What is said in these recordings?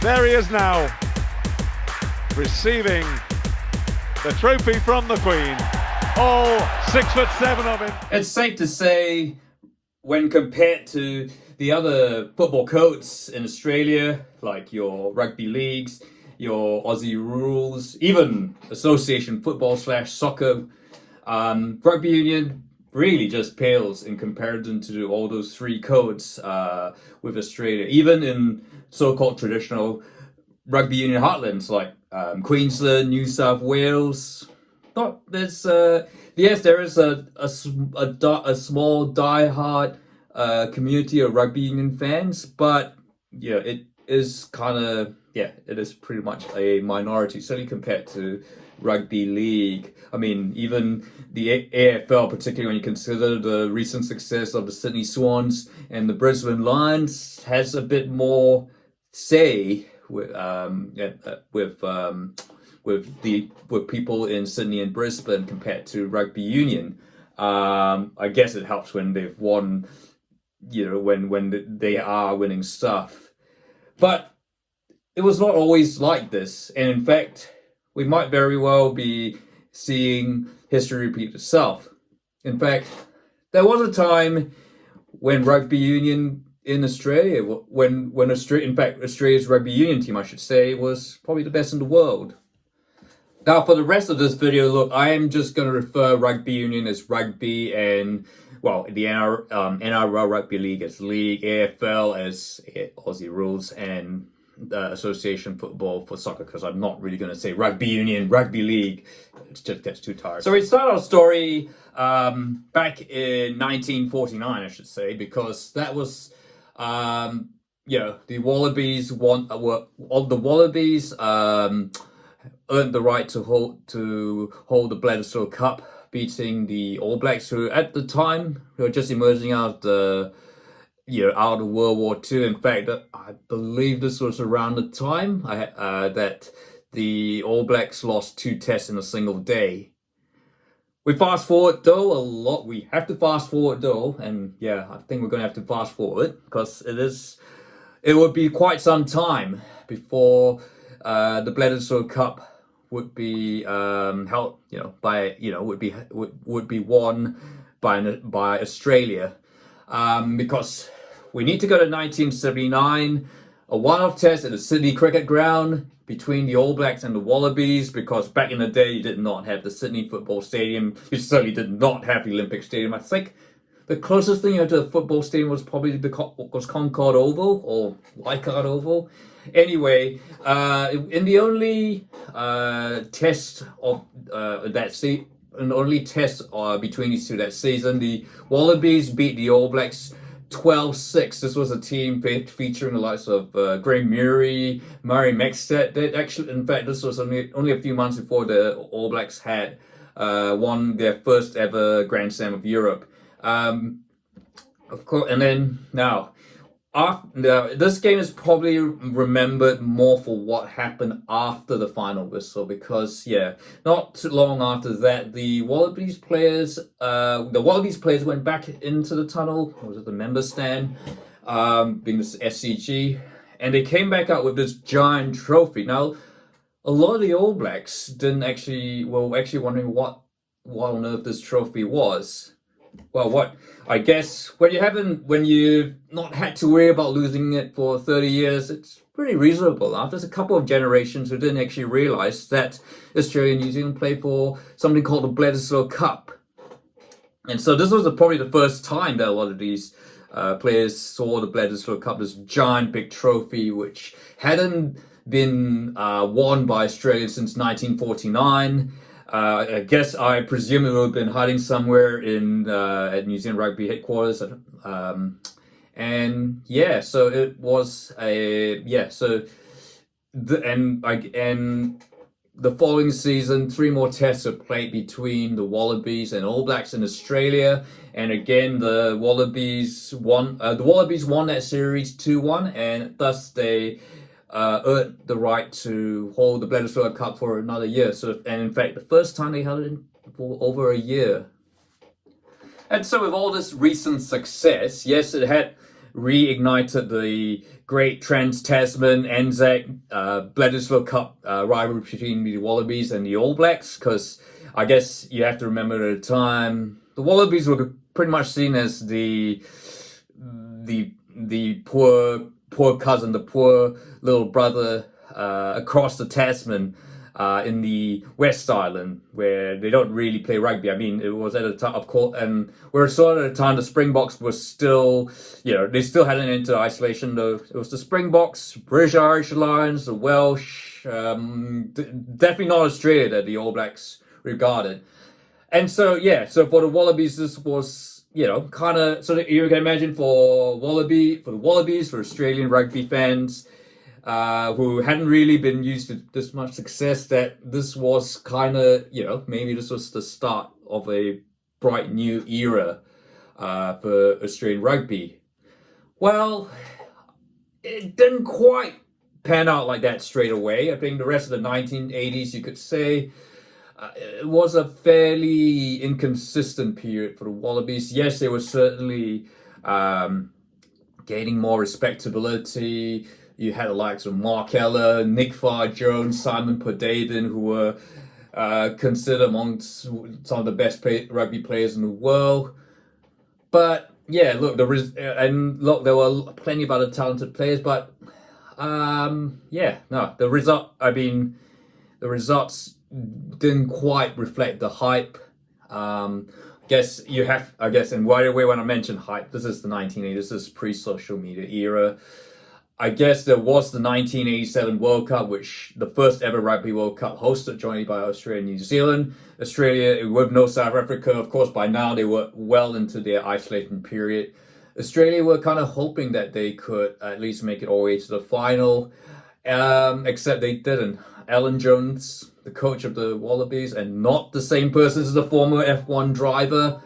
There he is now, receiving the trophy from the Queen. All 6'7" of him. It's safe to say, when compared to the other football codes in Australia, like your rugby leagues, your Aussie rules, even association football / soccer, rugby union really just pales in comparison to all those three codes with Australia. Even in so-called traditional rugby union heartlands like Queensland, New South Wales, there's yes, there is a small die-hard community of rugby union fans, but yeah, it is pretty much a minority, certainly compared to rugby league. I mean, even the AFL, particularly when you consider the recent success of the Sydney Swans and the Brisbane Lions, has a bit more say with people in Sydney and Brisbane compared to rugby union. I guess it helps when they've won, when they are winning stuff. But it was not always like this, and in fact, we might very well be seeing history repeat itself. In fact, there was a time when rugby union in Australia, Australia's rugby union team, I should say, was probably the best in the world. Now, for the rest of this video, look, I am just going to refer rugby union as rugby, and, well, the NRL Rugby League as league, AFL as Aussie rules, and association football for soccer, because I'm not really going to say rugby union, rugby league. It just gets too tired. So we start our story back in 1949, I should say, because that was, the Wallabies earned the right to hold the Bledisloe Cup, beating the All Blacks, who at the time were just emerging out of World War II. In fact, I believe this was around the time that the All Blacks lost 2 tests in a single day. We have to fast forward though, and yeah, I think we're going to have to fast forward because it would be quite some time before the Bledisloe Cup would be held, would be won by Australia, because we need to go to 1979, a one-off test at the Sydney Cricket Ground between the All Blacks and the Wallabies, because back in the day you did not have the Sydney Football Stadium, you certainly did not have the Olympic Stadium. I think the closest thing to a football stadium was probably Concord Oval or Leichhardt Oval. Anyway, in the only test of between these two that season, the Wallabies beat the All Blacks 12-6. This was a team featuring the likes of Graham Murray Maxted. In fact, this was only a few months before the All Blacks had won their first ever Grand Slam of Europe. Of course, and then now, this game is probably remembered more for what happened after the final whistle, because not too long after that, the Wallabies players went back into the tunnel, or was it the member stand, being the SCG, and they came back out with this giant trophy. Now, a lot of the All Blacks were actually wondering what on earth this trophy was. Well, I guess when you've not had to worry about losing it for 30 years, it's pretty reasonable. After there's a couple of generations who didn't actually realize that Australia and New Zealand play for something called the Bledisloe Cup. And so this was probably the first time that a lot of these players saw the Bledisloe Cup, this giant big trophy, which hadn't been won by Australia since 1949. I presume it would have been hiding somewhere at New Zealand Rugby headquarters. So it was the following season, 3 more tests were played between the Wallabies and All Blacks in Australia, and again the Wallabies won that series 2-1, and thus they earned the right to hold the Bledisloe Cup for another year. And in fact, the first time they held it for over a year. And so with all this recent success, yes, it had reignited the great Trans-Tasman Anzac Bledisloe Cup rivalry between the Wallabies and the All Blacks, because I guess you have to remember at the time the Wallabies were pretty much seen as the poor cousin, the poor little brother across the Tasman in the West Island, where they don't really play rugby. I mean, it was at a time, of course, and we're sort of at a time the Springboks were still, they still hadn't entered isolation. Though it was the Springboks, British Irish Lions, the Welsh, definitely not Australia that the All Blacks regarded. And so for the Wallabies, this was kind of, so that you can imagine for the Wallabies, for Australian rugby fans who hadn't really been used to this much success, that this was kind of, maybe this was the start of a bright new era for Australian rugby. Well, it didn't quite pan out like that straight away. I think the rest of the 1980s, you could say, it was a fairly inconsistent period for the Wallabies. Yes, they were certainly gaining more respectability. You had the likes of Mark Ella, Nick Farr-Jones, Simon Podaven, who were considered amongst some of the best rugby players in the world. But yeah, look, there were plenty of other talented players, but the results didn't quite reflect the hype. And right away when I mention hype, this is the 1980s, this is pre-social media era. I guess there was the 1987 World Cup, which the first ever Rugby World Cup, hosted jointly by Australia and New Zealand. Australia, with no South Africa, of course, by now they were well into their isolation period. Australia were kind of hoping that they could at least make it all the way to the final, except they didn't. Alan Jones, the coach of the Wallabies, and not the same person as the former F1 driver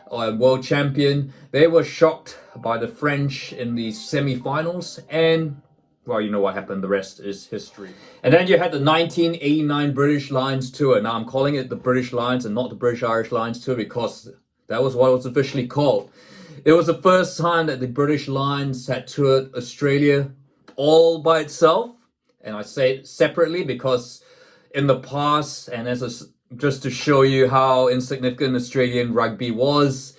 or world champion, they were shocked by the French in the semi-finals, and well, you know what happened, the rest is history. And then you had the 1989 British Lions tour. Now I'm calling it the British Lions and not the British Irish Lions tour because that was what it was officially called. It was the first time that the British Lions had toured Australia all by itself, and I say it separately because in the past, and just to show you how insignificant Australian rugby was,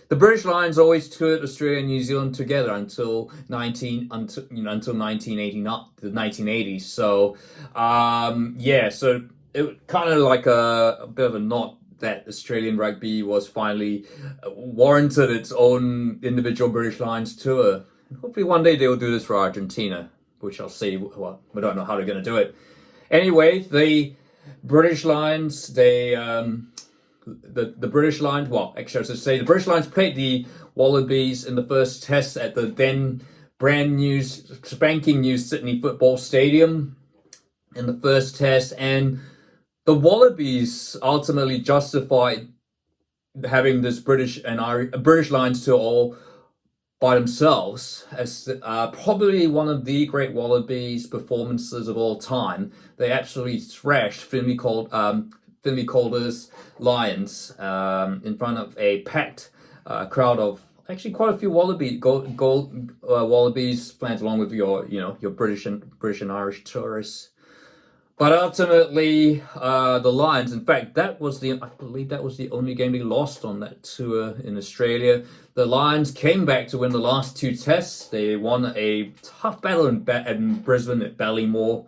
the British Lions always toured Australia and New Zealand together until 1980, not the 1980s. So so it kind of like a bit of a nod that Australian rugby was finally warranted its own individual British Lions tour. Hopefully one day they will do this for Argentina, which I'll see. Well, we don't know how they're going to do it. Anyway, the British Lions, the British Lions, well, actually I should say the British Lions played the Wallabies in the first test at the then brand new, spanking new Sydney Football Stadium in the first test, and the Wallabies ultimately justified having this British Lions tour all by themselves as probably one of the great Wallabies performances of all time. They absolutely thrashed Finley Calder's Lions in front of a packed crowd of actually quite a few Wallabies fans, along with your British and Irish tourists. But ultimately, the Lions, in fact, I believe that was the only game they lost on that tour in Australia. The Lions came back to win the last two tests. They won a tough battle in Brisbane at Ballymore,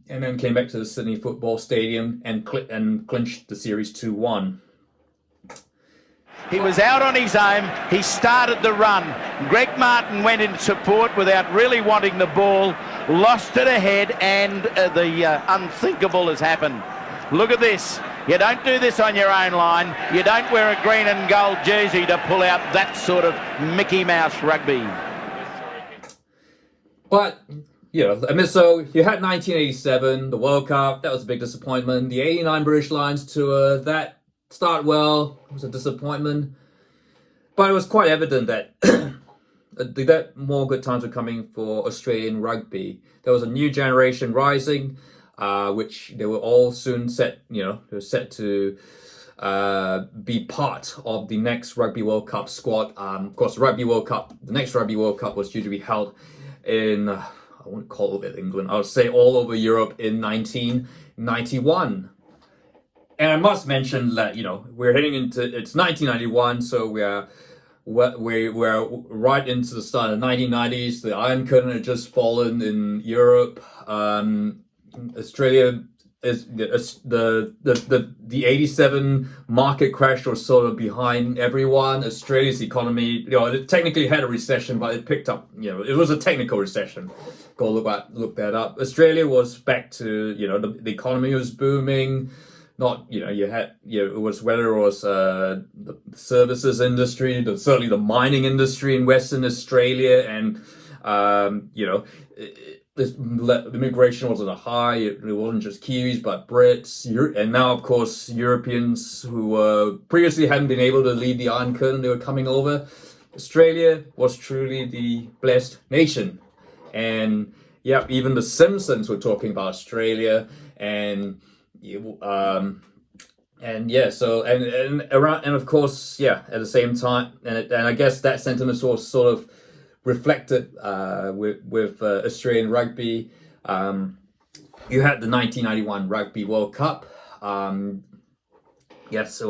and then came back to the Sydney Football Stadium and clinched the series 2-1. He was out on his own. He started the run. Greg Martin went in support without really wanting the ball, lost it ahead, and the unthinkable has happened. Look at this. You don't do this on your own line. You don't wear a green and gold jersey to pull out that sort of Mickey Mouse rugby. But, so you had 1987, the World Cup, that was a big disappointment. The 89 British Lions tour, that started well, it was a disappointment. But it was quite evident that that more good times were coming for Australian rugby. There was a new generation rising, which they were all soon set, they were set to be part of the next Rugby World Cup squad. Of course, the next Rugby World Cup was due to be held in, I won't call it England, I would say all over Europe in 1991. And I must mention that, we're heading into, it's 1991, so we're right into the start of the 1990s. The Iron Curtain had just fallen in Europe. Australia is the 87 market crash was sort of behind everyone. Australia's economy, it technically had a recession, but it picked up. It was a technical recession. Go look that up. Australia was back to the economy was booming. Not it was whether it was the services industry, certainly the mining industry in Western Australia, and the immigration wasn't a high. It wasn't just Kiwis, but Brits, and now of course Europeans who previously hadn't been able to leave the Iron Curtain, they were coming over. Australia was truly the blessed nation, and even the Simpsons were talking about Australia, and of course, at the same time, and I guess that sentiment was sort of reflected with Australian rugby. You had the 1991 Rugby World Cup. There was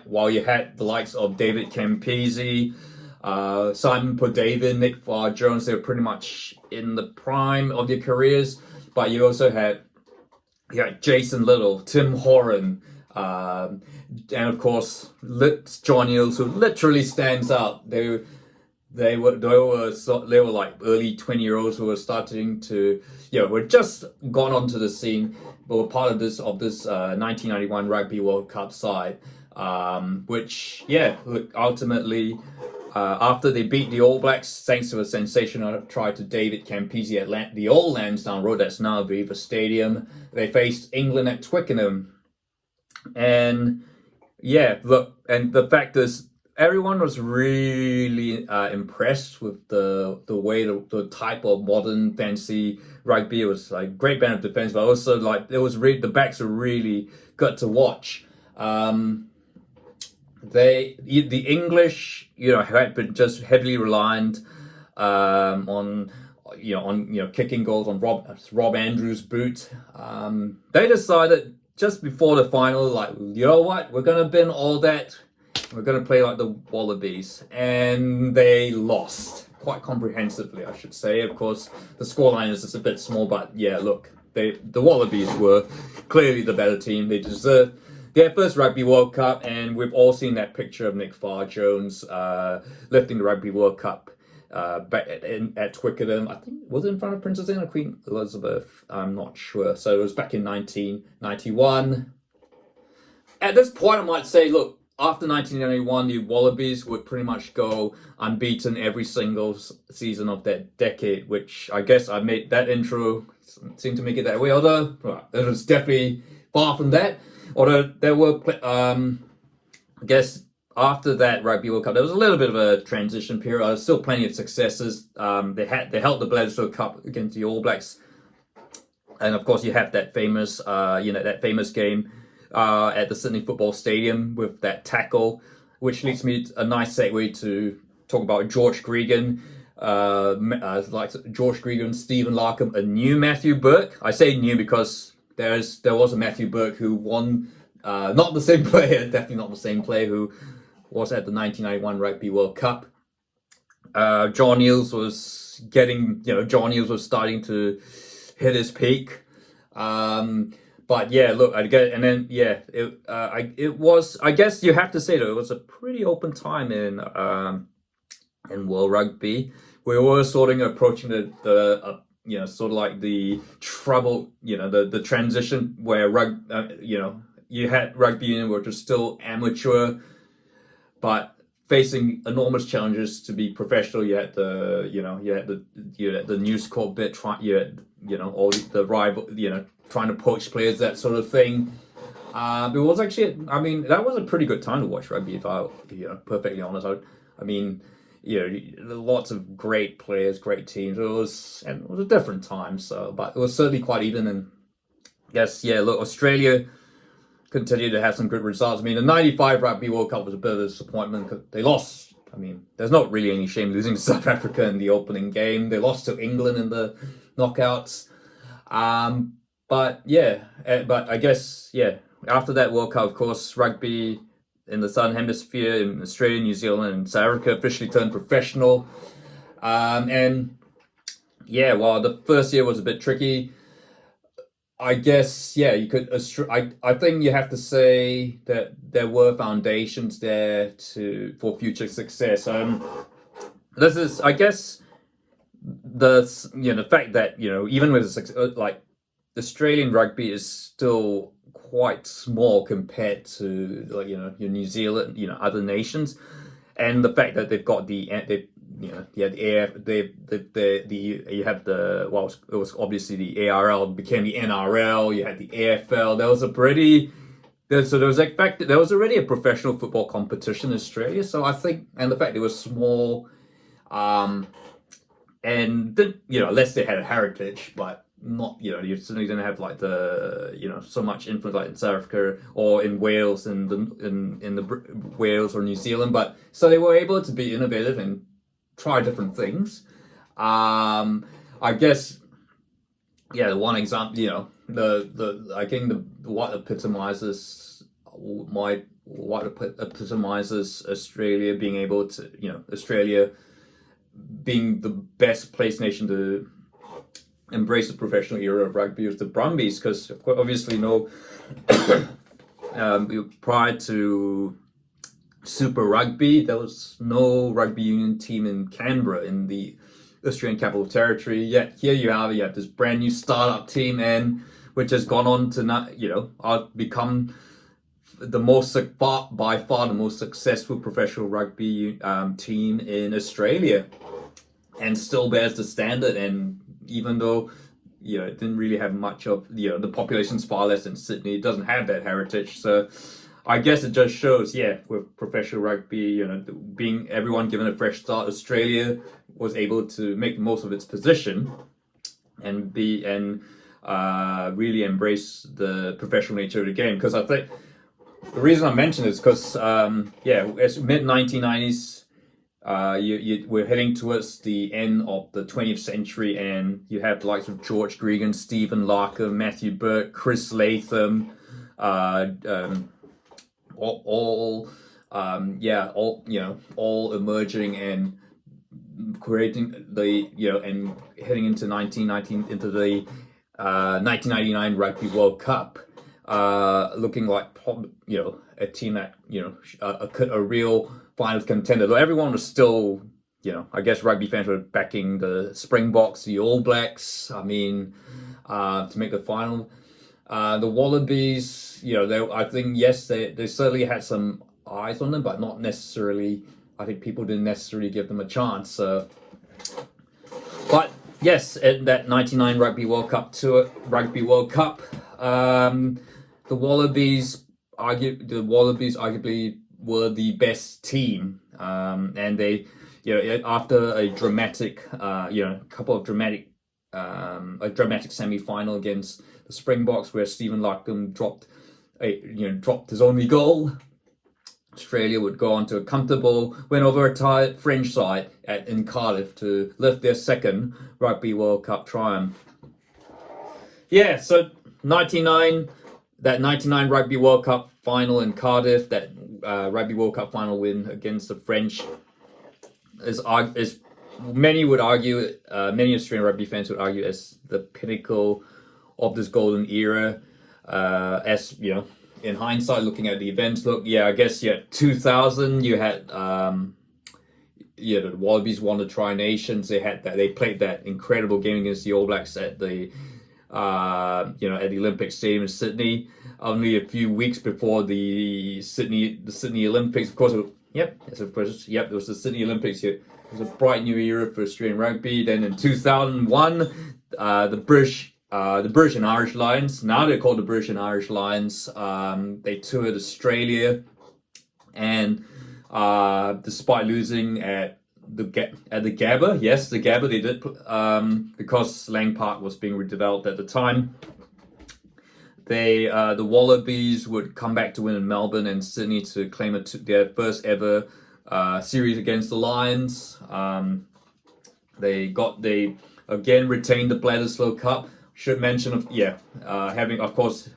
while you had the likes of David Campese, Simon Podavin, Nick Farr-Jones, they were pretty much in the prime of their careers, but you also had Jason Little, Tim Horan, and of course John Eales, who literally stands out. They were like early 20-year-olds who were starting to were just gone onto the scene, but were part of this 1991 Rugby World Cup side, which ultimately after they beat the All Blacks thanks to a sensational try to David Campese at the old Lansdowne Road, that's now Aviva Stadium, they faced England at Twickenham. And and the fact is, everyone was really impressed with the way the type of modern fancy rugby. It was like great band of defense, but also the backs were really good to watch. The English, had been just heavily reliant on kicking goals on Rob Andrews' boot. They decided just before the final, we're gonna bin all that. We're going to play like the Wallabies, and they lost quite comprehensively, I should say. Of course, the scoreline is just a bit small, but the Wallabies were clearly the better team. They deserved their first Rugby World Cup, and we've all seen that picture of Nick Farr-Jones lifting the Rugby World Cup back at Twickenham. I think, was it in front of Princess Anne or Queen Elizabeth? I'm not sure. So it was back in 1991. At this point, I might say, look, after 1991, the Wallabies would pretty much go unbeaten every single season of that decade, which I guess I made that intro seem to make it that way, although it was definitely far from that. Although there were, I guess, after that Rugby World Cup, there was a little bit of a transition period. There was still plenty of successes. They held the Bledisloe Cup against the All Blacks, and of course you have that famous, game at the Sydney Football Stadium with that tackle, which leads me to a nice segue to talk about George Gregan. George Gregan, Stephen Larkham, a new Matthew Burke. I say new because there was a Matthew Burke who won, not the same player, definitely not the same player who was at the 1991 Rugby World Cup. John Eales was starting to hit his peak. But look, it was. I guess you have to say that it was a pretty open time in World Rugby. We were approaching the sort of like the trouble, the transition where you had rugby union, which was still amateur, but facing enormous challenges to be professional. You had the News Corp bit, all the rival, trying to poach players, that sort of thing. It was actually, that was a pretty good time to watch rugby, if I, perfectly honest. Lots of great players, great teams. It was a different time, but it was certainly quite even. And yes, look, Australia continue to have some good results. I mean, the 95 Rugby World Cup was a bit of a disappointment because they lost. I mean, there's not really any shame losing to South Africa in the opening game. They lost to England in the knockouts. But I guess, after that World Cup, of course, rugby in the Southern Hemisphere, in Australia, New Zealand, and South Africa officially turned professional. While the first year was a bit tricky, I guess, you could. I think you have to say that there were foundations there for future success. This is, I guess, the fact that even with like Australian rugby is still quite small compared to your New Zealand, other nations, and the fact that they've got it was obviously the ARL became the NRL. You had the AFL. There was already a professional football competition in Australia. So I think, and the fact it was small, and unless they had a heritage, but not, you certainly didn't have like the so much influence like in South Africa or in Wales and in the Wales or New Zealand. But so they were able to be innovative and try different things. I guess, the one example, I think what epitomizes Australia being able to, Australia being the best placed nation to embrace the professional era of rugby was the Brumbies, because obviously prior to Super Rugby, there was no rugby union team in Canberra, in the Australian Capital Territory. Yet here you have this brand new startup team, and which has gone on to become by far the most successful professional rugby team in Australia, and still bears the standard. And even though it didn't really have much of the population's far less than Sydney, it doesn't have that heritage. So I guess it just shows, with professional rugby, being everyone given a fresh start, Australia was able to make the most of its position and really embrace the professional nature of the game. Because I think the reason I mention it is because, as mid-1990s, we're heading towards the end of the 20th century, and you have the likes of George Gregan, Stephen Larkham, Matthew Burke, Chris Latham, all emerging and creating and heading into 1999 Rugby World Cup, looking like a team that a real finals contender. Though everyone was still, I guess rugby fans were backing the Springboks, the All Blacks. I mean, to make the final. The Wallabies, I think, yes, they certainly had some eyes on them, but not necessarily. I think people didn't necessarily give them a chance. But yes, in that '99 Rugby World Cup, the Wallabies arguably were the best team, and they, after a dramatic, a dramatic semi-final against the Springboks, where Stephen Larkham dropped his only goal, Australia would go on to a comfortable win over a tired French side in Cardiff to lift their second Rugby World Cup triumph. So that 99 Rugby World Cup final in Cardiff, that Rugby World Cup final win against the French is many would argue, many Australian rugby fans would argue, as the pinnacle of this golden era. As in hindsight, looking at the events, 2000, you had the Wallabies won the Tri-Nations. They played that incredible game against the All Blacks at the Olympic Stadium in Sydney, only a few weeks before the Sydney Olympics. Of course, it was the Sydney Olympics. It was a bright new era for Australian rugby. Then in 2001, the British and Irish Lions, now they're called the British and Irish Lions, they toured Australia, and despite losing at the Gabba, the Gabba they did, because Lang Park was being redeveloped at the time, the Wallabies would come back to win in Melbourne and Sydney to claim their first ever series against the Lions. They again retained the Bledisloe Cup. Should mention having, of course,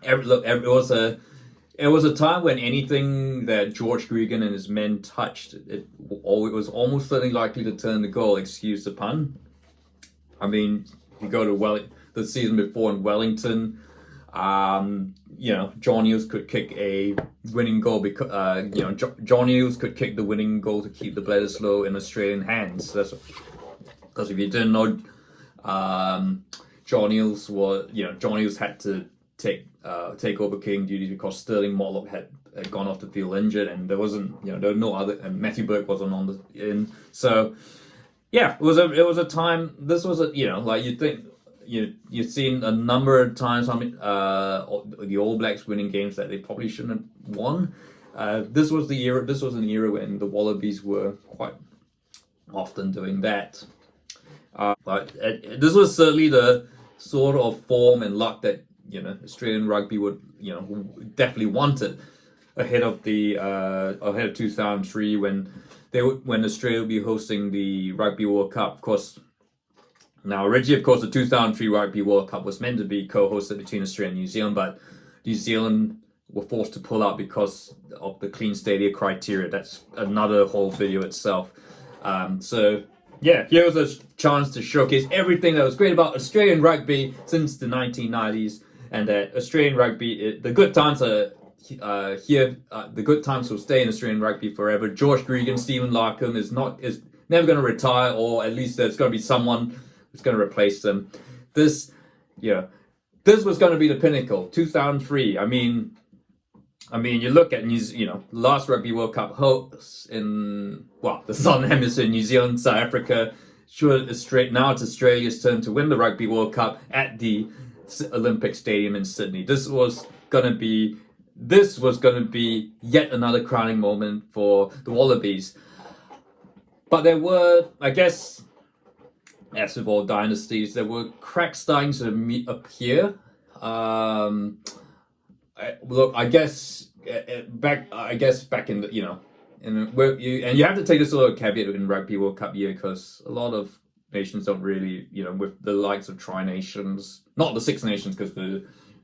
it was a time when anything that George Gregan and his men touched, it was almost certainly likely to turn to goal. Excuse the pun. I mean, you go to the season before in Wellington, John Eales could kick a winning goal because John Eales could kick the winning goal to keep the Bledisloe in Australian hands. That's because if you didn't know, John Eales had to take over kicking duties because Sterling Morlock had gone off the field injured, and there were no other, and Matthew Burke wasn't on the in. So yeah, it was a time. This was you'd think you've seen a number of times. The All Blacks winning games that they probably shouldn't have won. This was the era. This was an era when the Wallabies were quite often doing that. But this was certainly the sort of form and luck that Australian rugby would definitely wanted ahead of 2003 when Australia would be hosting the Rugby World Cup. Of course, now originally, of course, the 2003 Rugby World Cup was meant to be co-hosted between Australia and New Zealand, but New Zealand were forced to pull out because of the clean stadium criteria. That's another whole video itself. So yeah, here was a chance to showcase everything that was great about Australian rugby since the 1990s, and that Australian rugby, the good times are here. The good times will stay in Australian rugby forever. George Gregan, Stephen Larkham is never going to retire, or at least there's going to be someone who's going to replace them. This was going to be the pinnacle. 2003. I mean, you look at last Rugby World Cup hosts in the Southern Hemisphere, New Zealand, South Africa. Now it's Australia's turn to win the Rugby World Cup at the Olympic Stadium in Sydney. This was going to be yet another crowning moment for the Wallabies. But there were, I guess, as with all dynasties, there were cracks starting to appear. Look, I guess back in the and you have to take this little caveat in Rugby World Cup year because a lot of nations don't really with the likes of Tri Nations, not the Six Nations because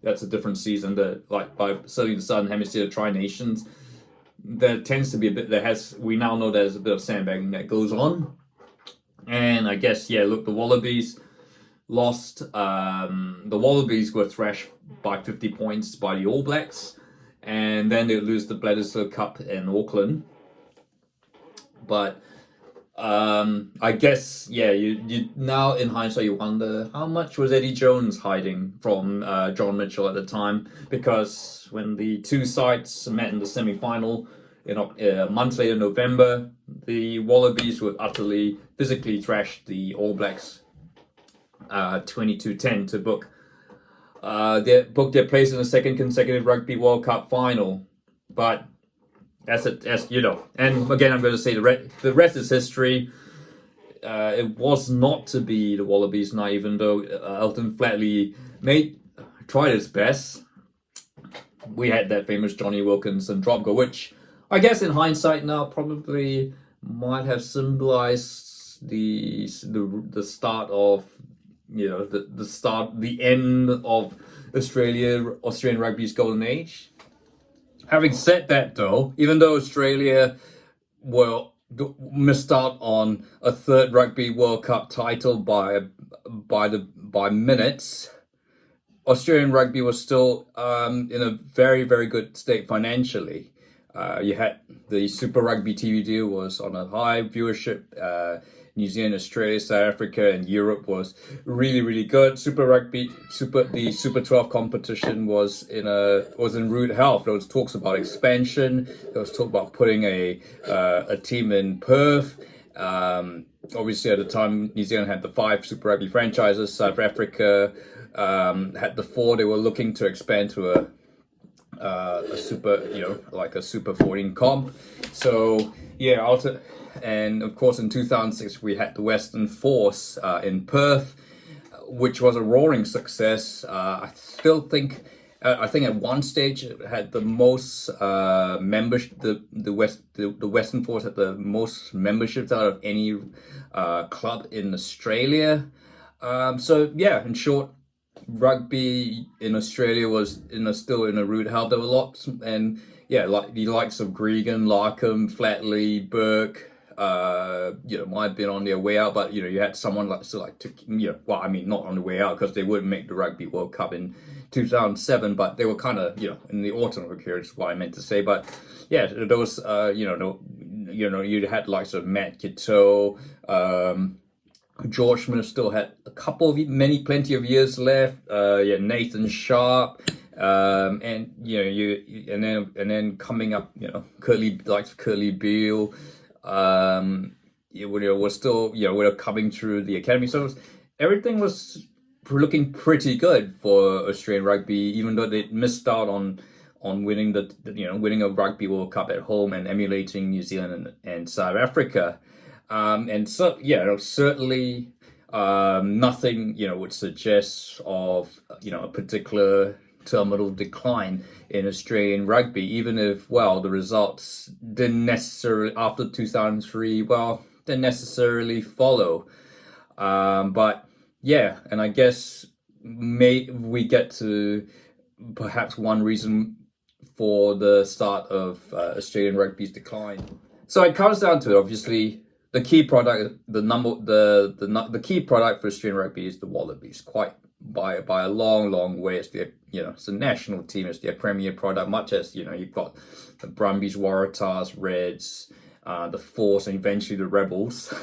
that's a different season. Certainly the Southern Hemisphere Tri Nations, there tends to be we now know there's a bit of sandbagging that goes on, and I guess look, the Wallabies lost. The Wallabies were thrashed by 50 points by the All Blacks, and then they lose the Bledisloe Cup in Auckland. But I guess you now in hindsight you wonder how much was Eddie Jones hiding from John Mitchell at the time, because when the two sides met in the semi-final a month later in November, the Wallabies would utterly physically thrash the All Blacks 22-10 to book their place in the second consecutive Rugby World Cup final. But as you know, and again I'm going to say the rest is history. It was not to be the Wallabies now, even though Elton Flatley tried his best. We had that famous Johnny Wilkinson drop goal, which I guess in hindsight now probably might have symbolized the start of the end of Australian rugby's golden age. Having said that, though, even though Australia missed out on a third Rugby World Cup title by minutes, Australian rugby was still in a very, very good state financially. You had the Super Rugby TV deal was on a high viewership. New Zealand, Australia, South Africa, and Europe was really, really good. The Super 12 competition was in rude health. There was talks about expansion. There was talk about putting a team in Perth. Obviously, at the time, New Zealand had the 5 Super Rugby franchises. South Africa had the 4. They were looking to expand to a super, like a Super 14 comp. So and of course in 2006 we had the Western Force in Perth. which was a roaring success. I still think. I think at one stage it had the most membership. The Western Force had the most memberships out of any club in Australia. So yeah, in short, rugby in Australia was still in a rude hell. There were lots, and yeah, like the likes of Gregan, Larkham, Flatley, Burke. Might have been on their way out, but you had someone like well, I mean, not on the way out because they wouldn't make the Rugby World Cup in 2007, but they were kind of in the autumn of the career is what I meant to say. But yeah, those you had likes of Matt Kitto, George Smith still had plenty of years left. Nathan Sharp, and then coming up, Curly Beale. Was still were coming through the academy, so everything was looking pretty good for Australian rugby, even though they missed out on winning winning a Rugby World Cup at home and emulating New Zealand and South Africa. And so certainly nothing would suggest of a particular terminal decline in Australian rugby, even if the results didn't necessarily after 2003 didn't necessarily follow. But yeah, and I guess we get to perhaps one reason for the start of Australian rugby's decline. So it comes down to it, obviously. The key product, the key product for Australian rugby is the Wallabies. Quite by a long way, it's it's a national team. It's their premier product. Much as you've got the Brumbies, Waratahs, Reds, the Force, and eventually the Rebels,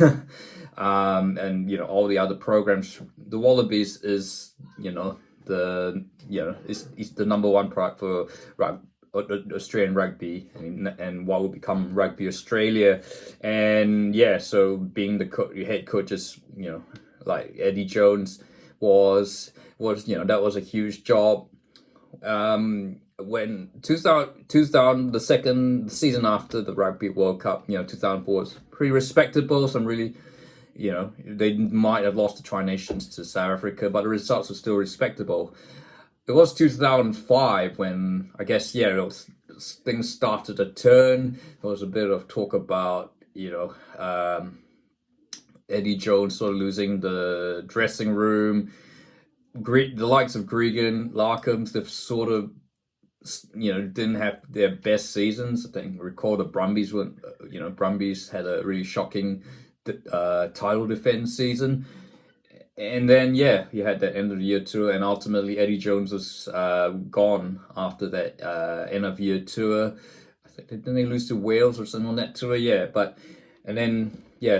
and all the other programs. The Wallabies is is the number one product for Australian rugby and what will become Rugby Australia. And yeah, so being the head coaches, like Eddie Jones was that was a huge job. When 2000 the season after the Rugby World Cup, 2004 was pretty respectable. Some really, they might have lost the Tri Nations to South Africa, but the results were still respectable. It was 2005 when I guess things started to turn. There was a bit of talk about Eddie Jones sort of losing the dressing room. The likes of Gregan, Larkham, they've sort of didn't have their best seasons. I think recall the Brumbies Brumbies had a really shocking title defense season. And then, you had that end of the year tour, and ultimately Eddie Jones was gone after that end of year tour. I think didn't they lose to Wales or something on that tour? Yeah,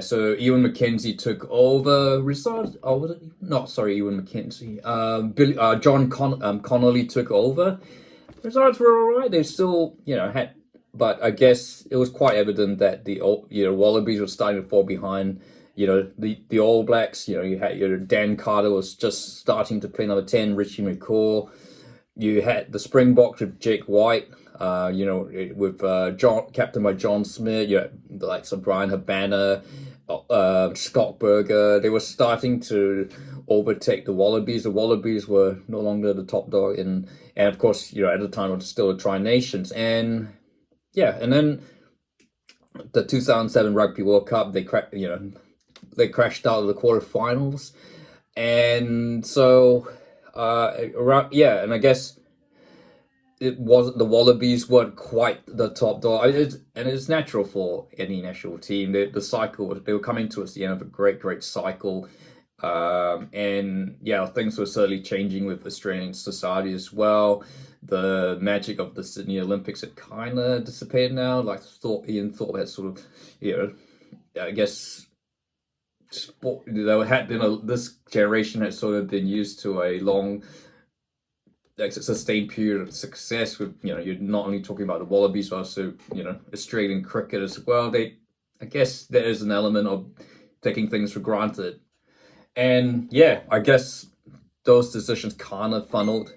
so Ewan McKenzie took over. Ewan McKenzie. John Connolly took over. Results were all right. They still, had, but I guess it was quite evident that the Wallabies were starting to fall behind. The All Blacks, you had Dan Carter was just starting to play number 10, Richie McCaw. You had the Springboks with Jake White, with captain by John Smith. You had the likes of Brian Habana, Scott Berger. They were starting to overtake the Wallabies. The Wallabies were no longer the top dog, and of course, at the time it was still the Tri Nations, and then the 2007 Rugby World Cup, they crashed out of the quarterfinals, and so and I guess it wasn't the Wallabies weren't quite the top dog, and it's natural for any national team. The cycle they were coming towards the end of a great cycle, and things were certainly changing with Australian society as well. The magic of the Sydney Olympics had kind of dissipated now. Like Ian Thorpe had sort of, I guess. Sport, there had been this generation had sort of been used to a long, sustained period of success with, you're not only talking about the Wallabies, but also, Australian cricket as well. I guess there is an element of taking things for granted. And I guess those decisions kind of funneled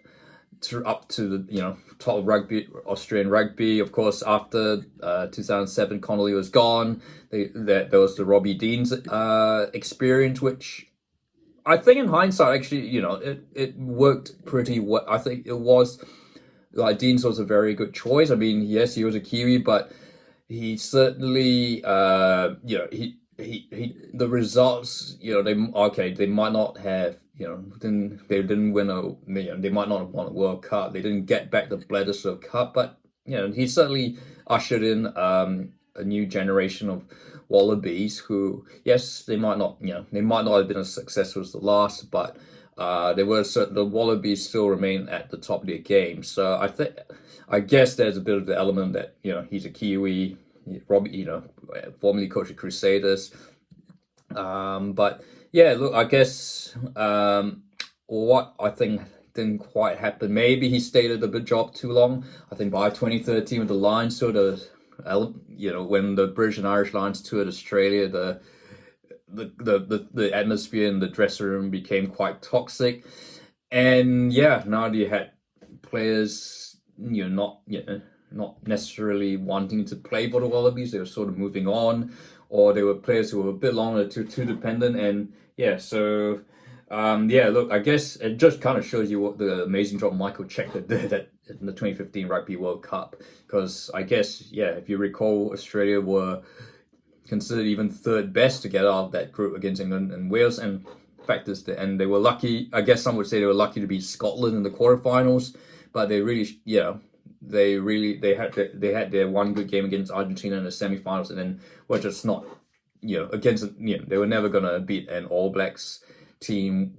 up to the, top rugby, Australian rugby. Of course, after 2007, Connolly was gone. There was the Robbie Deans experience, which I think in hindsight, actually, it worked pretty well. I think it was like Deans was a very good choice. I mean, yes, he was a Kiwi, but he certainly, the results, they might not have, they didn't win they might not have won a World Cup. They didn't get back the Bledisloe Cup, but he certainly ushered in a new generation of Wallabies who, yes, they might not have been as successful as the last, but the Wallabies still remain at the top of their game. So I guess there's a bit of the element that he's a Kiwi, Robbie, formerly coached the Crusaders. But yeah, look, I guess what I think didn't quite happen. Maybe he stayed at the job too long. I think by 2013, with the Lions sort of, when the British and Irish Lions toured Australia, the atmosphere in the dressing room became quite toxic, and now you had players, not necessarily wanting to play for the Wallabies. They were sort of moving on, or they were players who were a bit longer too dependent, and look, I guess it just kind of shows you what the amazing job Michael Cheika did in the 2015 Rugby World Cup. Because I guess, if you recall, Australia were considered even third best to get out of that group against England and Wales, and and they were lucky. I guess some would say they were lucky to beat Scotland in the quarterfinals, but they really, they had their one good game against Argentina in the semi-finals, and then were just not, they were never gonna beat an All Blacks team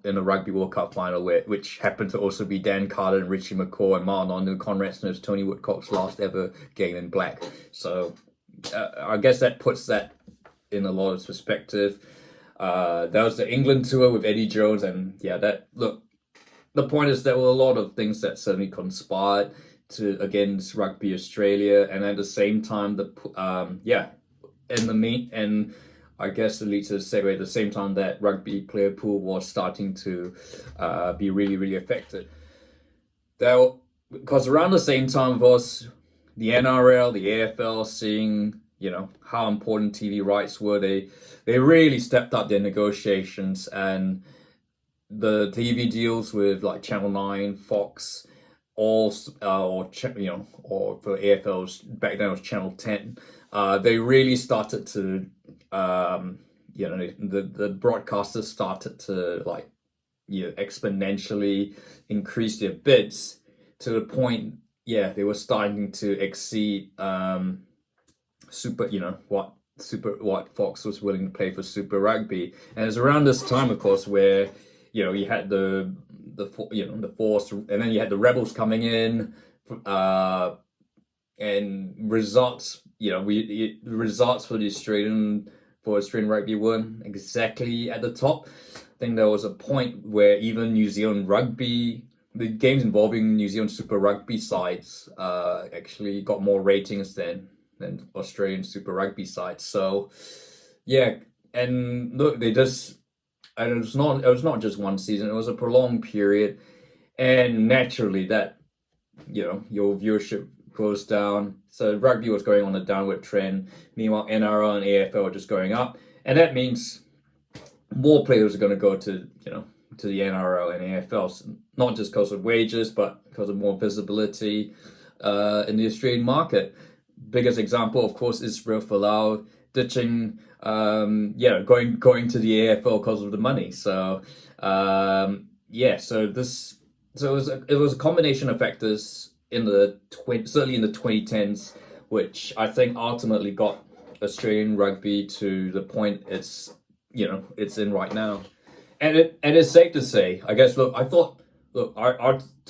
in the Rugby World Cup final, which happened to also be Dan Carter and Richie McCaw and Martin Onu, Conrad Smith's, Tony Woodcock's last ever game in black. So I guess that puts that in a lot of perspective. That was the England tour with Eddie Jones, and the point is there were a lot of things that certainly conspired against Rugby Australia, and at the same time, and I guess it leads to the segue, at the same time that rugby player pool was starting to be really, really affected. Because around the same time was the NRL, the AFL, seeing how important TV rights were. They really stepped up their negotiations, and the TV deals with like Channel 9, Fox, or for AFL's back then it was Channel 10. They really started to the broadcasters started to exponentially increase their bids to the point they were starting to exceed what Fox was willing to pay for Super Rugby. And it's around this time, of course, where you had the Force, and then you had the Rebels coming in, and results. Results for Australian rugby weren't exactly at the top. I think there was a point where even New Zealand rugby, the games involving New Zealand Super Rugby sides, actually got more ratings than Australian Super Rugby sides. So, and look, it was not just one season. It was a prolonged period, and naturally that your viewership goes down. So rugby was going on a downward trend. Meanwhile, NRL and AFL are just going up, and that means more players are going to go to the NRL and AFL, not just because of wages, but because of more visibility in the Australian market. Biggest example, of course, is Israel Folau ditching, going to the AFL because of the money. So, it was a combination of factors certainly in the 2010s, which I think ultimately got Australian rugby to the point it's in right now. And it's safe to say, I guess, to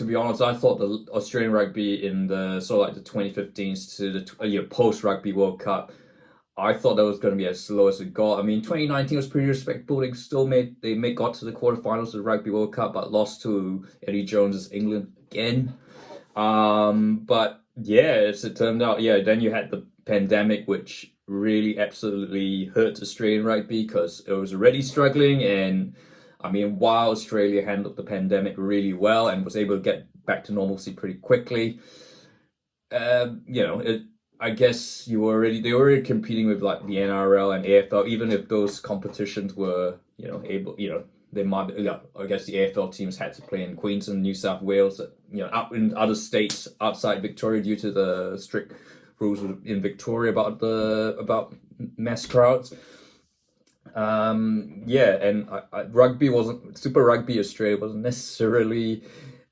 be honest, I thought the Australian rugby in the sort of like the 2015s to the post Rugby World Cup, I thought that was going to be as slow as it got. I mean, 2019 was pretty respectable. They still got to the quarterfinals of the Rugby World Cup, but lost to Eddie Jones's England again. But as it turned out, then you had the pandemic, which really absolutely hurt Australian rugby because it was already struggling. And I mean, while Australia handled the pandemic really well and was able to get back to normalcy pretty quickly, I guess they were already competing with like the NRL and AFL, even if those competitions were, they might, I guess the AFL teams had to play in Queensland, New South Wales, up in other states outside Victoria due to the strict rules in Victoria about mass crowds. And rugby wasn't Super Rugby Australia wasn't necessarily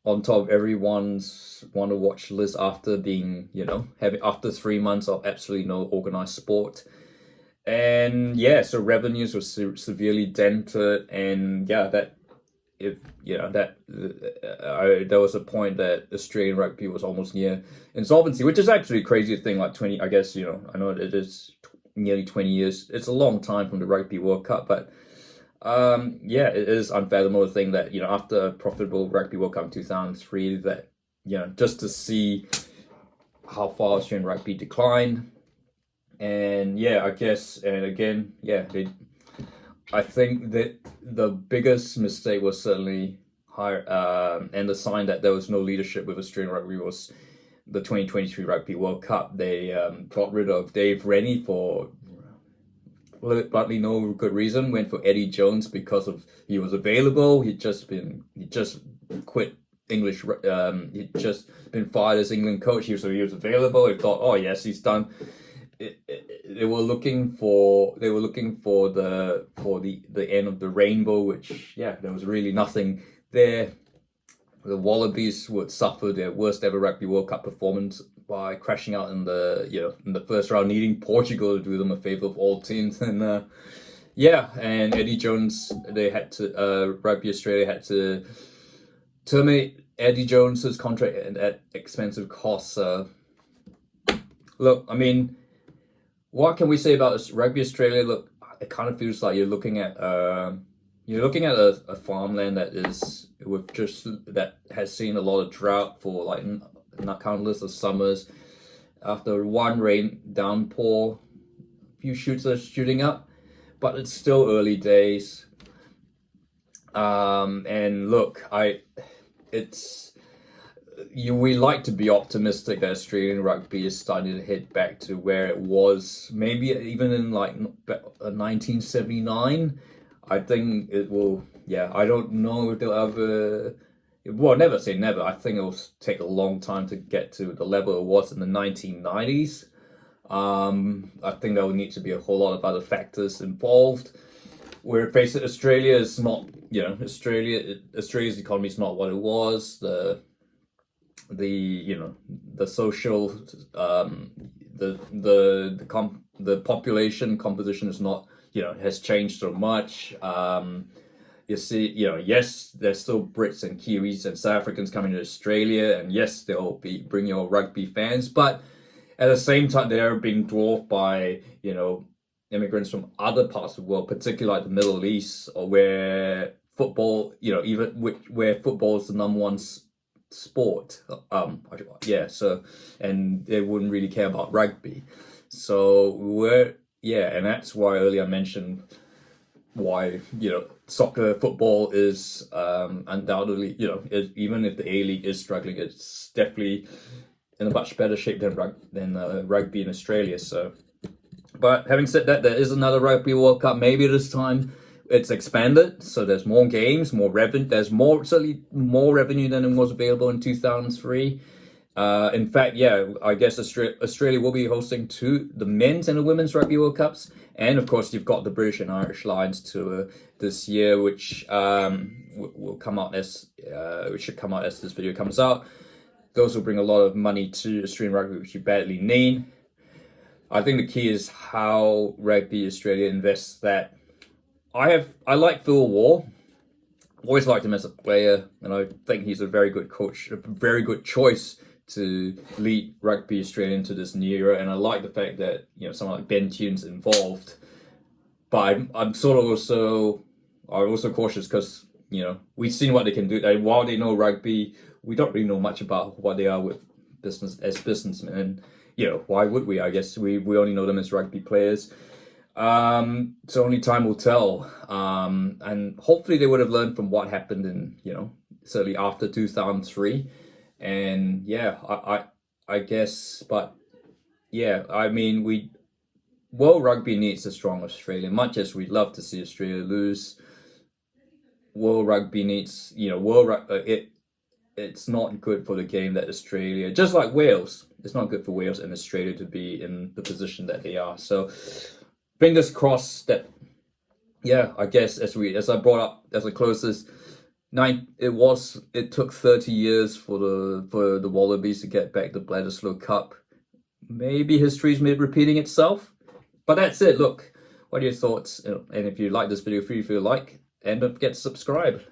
on top of everyone's want to watch list after being, having after 3 months of absolutely no organized sport. And so revenues were severely dented, and that if that there was a point that Australian rugby was almost near insolvency, which is actually a crazy thing. Like 20, I guess I know it is nearly 20 years. It's a long time from the Rugby World Cup, but it is unfathomable to think that after a profitable Rugby World Cup in 2003, that just to see how far Australian rugby declined. And I guess, and again, I think that the biggest mistake was certainly and the sign that there was no leadership with Australian rugby was the 2023 Rugby World Cup. They got rid of Dave Rennie for bluntly no good reason. Went for Eddie Jones because he was available. He just quit English. He'd just been fired as England coach. He was available. They thought, oh yes, he's done. They were looking for the end of the rainbow, which there was really nothing there. The Wallabies would suffer their worst ever Rugby World Cup performance by crashing out in the first round, needing Portugal to do them a favor of all teams. And and Eddie Jones, Rugby Australia had to terminate Eddie Jones's contract at expensive costs. Look, I mean, what can we say about Rugby Australia? Look, it kind of feels like you're looking at a farmland that has seen a lot of drought for like countless of summers. After one rain downpour, a few shoots are shooting up, but it's still early days. And look, we like to be optimistic that Australian rugby is starting to head back to where it was, maybe even in like 1979. I think it will. I don't know if they'll ever. Well, never say never. I think it will take a long time to get to the level it was in the 1990s. I think there will need to be a whole lot of other factors involved. We're facing Australia is not. Australia's economy is not what it was. The social the population composition is not has changed so much. You see, yes, there's still Brits and Kiwis and South Africans coming to Australia, and yes, they'll bring your rugby fans, but at the same time, they're being dwarfed by immigrants from other parts of the world, particularly like the Middle East, or where football, where football is the number one sport. So, and they wouldn't really care about rugby. So and that's why earlier I mentioned why soccer, football is undoubtedly even if the A-League is struggling, it's definitely in a much better shape than rugby in Australia. So, but having said that, there is another Rugby World Cup. Maybe this time it's expanded, so there's more games, more revenue. There's certainly more revenue than was available in 2003. In fact, I guess Australia will be hosting the men's and the women's Rugby World Cups, and of course you've got the British and Irish Lions tour this year, which will come out which should come out as this video comes out. Those will bring a lot of money to Australian rugby, which you badly need. I think the key is how Rugby Australia invests that. I like Phil Waugh. Always liked him as a player, and I think he's a very good coach, a very good choice to lead Rugby Australia into this new era. And I like the fact that someone like Ben Tune's involved. But I'm also cautious because we've seen what they can do. And while they know rugby, we don't really know much about what they are with businessmen. And why would we? I guess we only know them as rugby players. So only time will tell. And hopefully they would have learned from what happened in certainly after 2003. And I guess, but yeah, I mean, World Rugby needs a strong Australia. Much as we'd love to see Australia lose, World Rugby needs, it's not good for the game that Australia, just like Wales, it's not good for Wales and Australia to be in the position that they are. So fingers crossed that, yeah, I guess as I brought up as I close this, it took 30 years for the Wallabies to get back the Bledisloe Cup. Maybe history's made repeating itself. But that's it. Look, what are your thoughts? And if you like this video, feel free to like and don't forget to subscribe.